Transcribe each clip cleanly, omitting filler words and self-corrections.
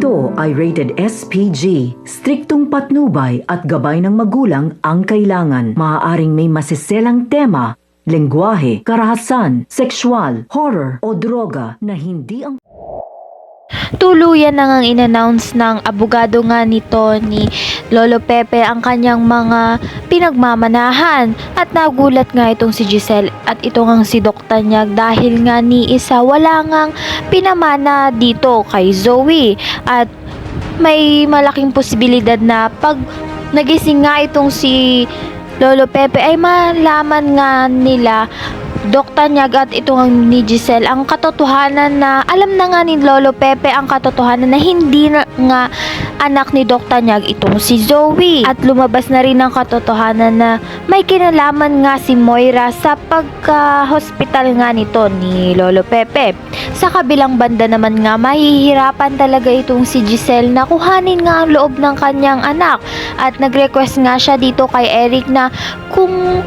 Ito ay rated SPG. Striktong patnubay at gabay ng magulang ang kailangan. Maaaring may masiselang tema, lengguwahe, karahasan, sexual, horror o droga na hindi ang Tuluyan na ngang in-announce ng abogado nga nito ni Lolo Pepe ang kanyang mga pinagmamanahan at nagulat nga itong si Giselle at ito ngang si Doc Tanyag dahil nga ni isa wala ngang pinamana dito kay Zoe at may malaking posibilidad na pag nagising nga itong si Lolo Pepe ay malaman nga nila Doc Tanyag at ito ni Giselle ang katotohanan na alam na nga ni Lolo Pepe ang katotohanan na hindi na nga anak ni Doc Tanyag itong si Zoe at lumabas na rin ang katotohanan na may kinalaman nga si Moira sa pagka-hospital nga nito ni Lolo Pepe. Sa kabilang banda naman nga mahihirapan talaga itong si Giselle na kuhanin nga ang loob ng kanyang anak at nag-request nga siya dito kay Eric na kung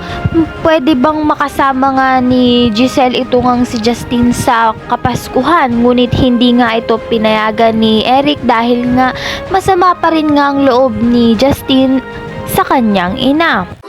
pwede bang makasama nga ni Giselle ito ngang si Justin sa Kapaskuhan, ngunit hindi nga ito pinayagan ni Eric dahil nga masama pa rin nga ang loob ni Justin sa kanyang ina.